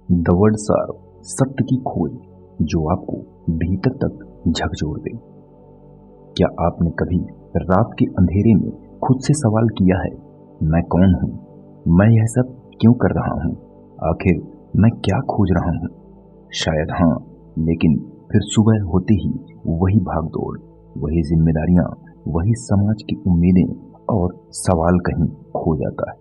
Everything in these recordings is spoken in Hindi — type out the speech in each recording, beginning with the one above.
द वर्ड सार, सत्य की खोज जो आपको भीतर तक झकझोर दे। क्या आपने कभी रात के अंधेरे में खुद से सवाल किया है, मैं कौन हूं? मैं यह सब क्यों कर रहा हूं? आखिर मैं क्या खोज रहा हूं? शायद हाँ, लेकिन फिर सुबह होते ही वही भागदौड़, वही जिम्मेदारियां, वही समाज की उम्मीदें और सवाल कहीं खो जाता है।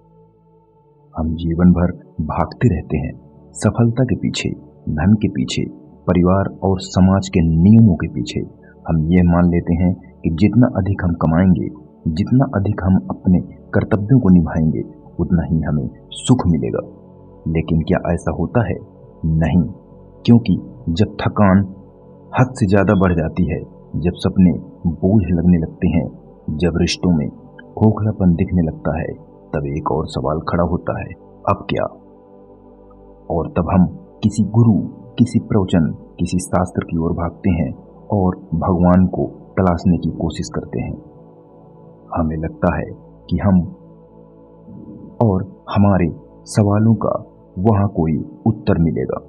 हम जीवन भर भागते रहते हैं, सफलता के पीछे, धन के पीछे, परिवार और समाज के नियमों के पीछे। हम ये मान लेते हैं कि जितना अधिक हम कमाएंगे, जितना अधिक हम अपने कर्तव्यों को निभाएंगे, उतना ही हमें सुख मिलेगा। लेकिन क्या ऐसा होता है? नहीं, क्योंकि जब थकान हद से ज्यादा बढ़ जाती है, जब सपने बोझ लगने लगते हैं, जब रिश्तों में खोखलापन दिखने लगता है, तब एक और सवाल खड़ा होता है, अब क्या? और तब हम किसी गुरु, किसी प्रवचन, किसी शास्त्र की ओर भागते हैं और भगवान को तलाशने की कोशिश करते हैं। हमें लगता है कि हम और हमारे सवालों का वहां कोई उत्तर मिलेगा,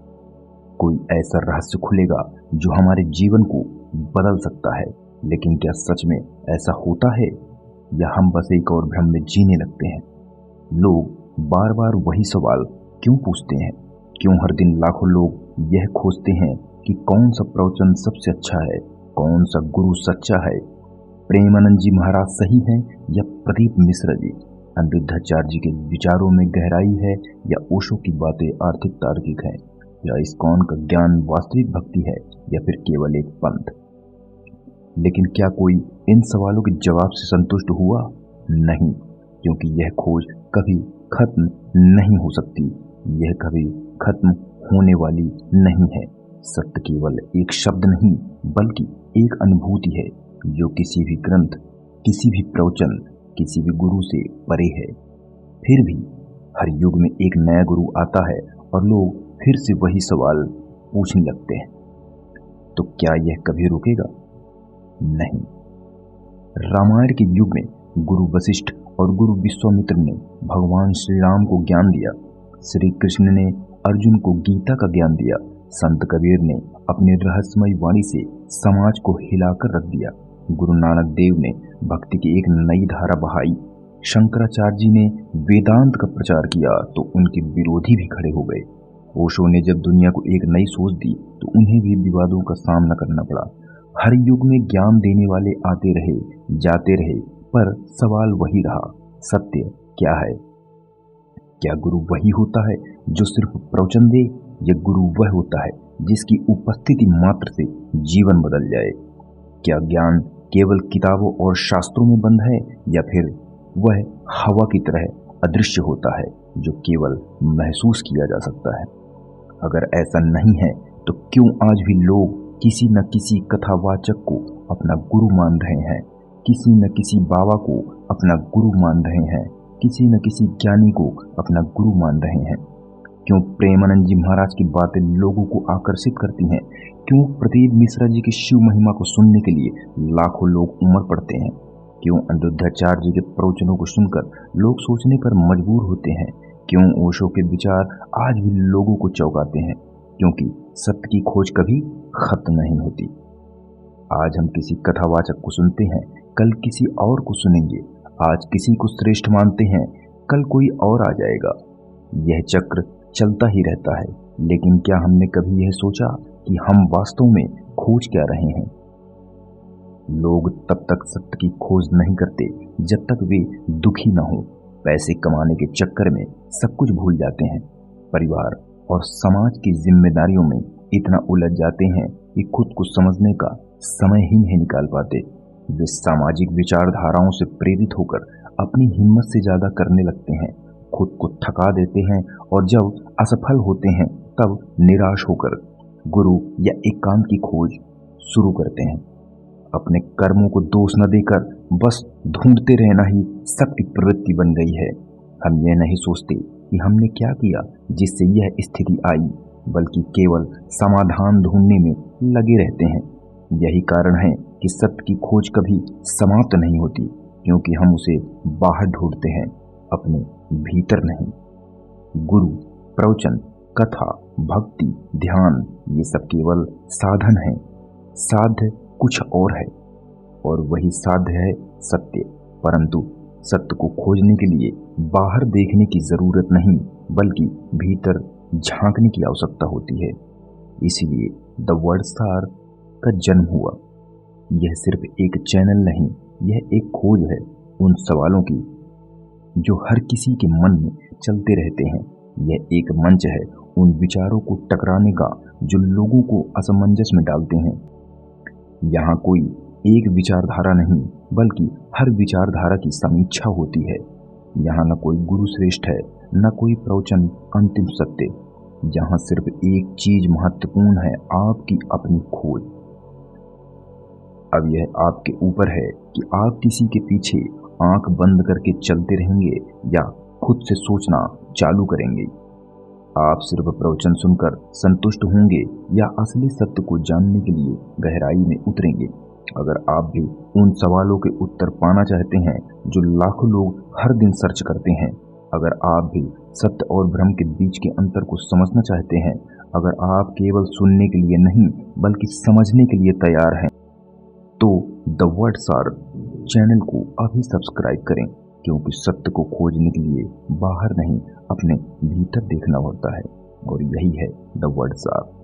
कोई ऐसा रहस्य खुलेगा जो हमारे जीवन को बदल सकता है। लेकिन क्या सच में ऐसा होता है, या हम बस एक और भ्रम में जीने लगते हैं? लोग बार बार वही सवाल क्यों पूछते हैं? क्यों हर दिन लाखों लोग यह खोजते हैं कि कौन सा प्रवचन सबसे अच्छा है, कौन सा गुरु सच्चा है? प्रेमानंद जी महाराज सही हैं या प्रदीप मिश्रा जी? अनिरुद्धाचार्य जी के विचारों में गहराई है या ओशो की बातें आर्थिक तार्किक हैं? या इस्कॉन का ज्ञान वास्तविक भक्ति है या फिर केवल एक पंथ? लेकिन क्या कोई इन सवालों के जवाब से संतुष्ट हुआ? नहीं, क्योंकि यह खोज कभी खत्म नहीं हो सकती, यह कभी खत्म होने वाली नहीं है। सत्य केवल एक शब्द नहीं, बल्कि एक अनुभूति है जो किसी भी ग्रंथ, किसी भी प्रवचन, किसी भी गुरु से परे है। फिर भी हर युग में एक नया गुरु आता है और लोग फिर से वही सवाल पूछने लगते हैं। तो क्या यह कभी रुकेगा? नहीं। रामायण के युग में गुरु वशिष्ठ और गुरु विश्वामित्र ने भगवान श्री राम को ज्ञान दिया। श्री कृष्ण ने अर्जुन को गीता का ज्ञान दिया। संत कबीर ने अपनी रहस्यमय वाणी से समाज को हिलाकर रख दिया। गुरु नानक देव ने भक्ति की एक नई धारा बहाई। शंकराचार्य जी ने वेदांत का प्रचार किया तो उनके विरोधी भी खड़े हो गए। ओशो ने जब दुनिया को एक नई सोच दी तो उन्हें भी विवादों का सामना करना पड़ा। हर युग में ज्ञान देने वाले आते रहे, जाते रहे, पर सवाल वही रहा, सत्य क्या है? क्या गुरु वही होता है जो सिर्फ प्रवचन दे, या गुरु वह होता है जिसकी उपस्थिति मात्र से जीवन बदल जाए? क्या ज्ञान केवल किताबों और शास्त्रों में बंद है, या फिर वह हवा की तरह अदृश्य होता है जो केवल महसूस किया जा सकता है? अगर ऐसा नहीं है तो क्यों आज भी लोग किसी न किसी कथावाचक को अपना गुरु मान रहे हैं, किसी न किसी बाबा को अपना गुरु मान रहे हैं, किसी न किसी ज्ञानी को अपना गुरु मान रहे हैं? क्यों प्रेमानंद जी महाराज की बातें लोगों को आकर्षित करती हैं? क्यों प्रदीप मिश्रा जी की शिव महिमा को सुनने के लिए लाखों लोग उमड़ पड़ते हैं? क्यों अनिरुद्धाचार्य जी के प्रवचनों को सुनकर लोग सोचने पर मजबूर होते हैं? क्यों ओशो के विचार आज भी लोगों को चौंकाते हैं? क्योंकि सत्य की खोज कभी खत्म नहीं होती। आज हम किसी कथावाचक को सुनते हैं, कल किसी और को सुनेंगे। आज किसी को श्रेष्ठ मानते हैं, कल कोई और आ जाएगा। यह चक्र चलता ही रहता है। लेकिन क्या हमने कभी यह सोचा कि हम वास्तव में खोज क्या रहे हैं? लोग तब तक सत्य की खोज नहीं करते जब तक वे दुखी न हो। पैसे कमाने के चक्कर में सब कुछ भूल जाते हैं। परिवार और समाज की जिम्मेदारियों में इतना उलझ जाते हैं कि खुद को समझने का समय ही नहीं निकाल पाते। वे सामाजिक विचारधाराओं से प्रेरित होकर अपनी हिम्मत से ज्यादा करने लगते हैं, खुद को थका देते हैं और जब असफल होते हैं तब निराश होकर गुरु या एकांत की खोज शुरू करते हैं। अपने कर्मों को दोष न देकर बस ढूंढते रहना ही सबकी प्रवृत्ति बन गई है। हम यह नहीं सोचते कि हमने क्या किया जिससे यह स्थिति आई, बल्कि केवल समाधान ढूंढने में लगे रहते हैं। यही कारण है कि सत्य की खोज कभी समाप्त नहीं होती, क्योंकि हम उसे बाहर ढूंढते हैं, अपने भीतर नहीं। गुरु, प्रवचन, कथा, भक्ति, ध्यान ये सब केवल साधन हैं। साध्य कुछ और है और वही साध्य है सत्य। परंतु सत्य को खोजने के लिए बाहर देखने की जरूरत नहीं, बल्कि भीतर झांकने की आवश्यकता होती है। इसीलिए द वर्डस्टार का जन्म हुआ। यह सिर्फ एक चैनल नहीं, यह एक खोज है उन सवालों की जो हर किसी के मन में चलते रहते हैं। यह एक मंच है उन विचारों को टकराने का जो लोगों को असमंजस में डालते हैं। यहाँ कोई एक विचारधारा नहीं, बल्कि हर विचारधारा की समीक्षा होती है। यहाँ न कोई गुरु श्रेष्ठ है, न कोई प्रवचन अंतिम सत्य। यहाँ सिर्फ एक चीज महत्वपूर्ण है, आपकी अपनी खोज। अब यह आपके ऊपर है कि आप किसी के पीछे आंख बंद करके चलते रहेंगे या खुद से सोचना चालू करेंगे। आप सिर्फ प्रवचन सुनकर संतुष्ट होंगे या असली सत्य को जानने के लिए गहराई में उतरेंगे। अगर आप भी उन सवालों के उत्तर पाना चाहते हैं जो लाखों लोग हर दिन सर्च करते हैं, अगर आप भी सत्य और भ्रम के बीच के अंतर को समझना चाहते हैं, अगर आप केवल सुनने के लिए नहीं बल्कि समझने के लिए तैयार हैं, तो द वर्डस्टार चैनल को अभी सब्सक्राइब करें, क्योंकि सत्य को खोजने के लिए बाहर नहीं अपने भीतर देखना होता है। और यही है द वर्डस्टार।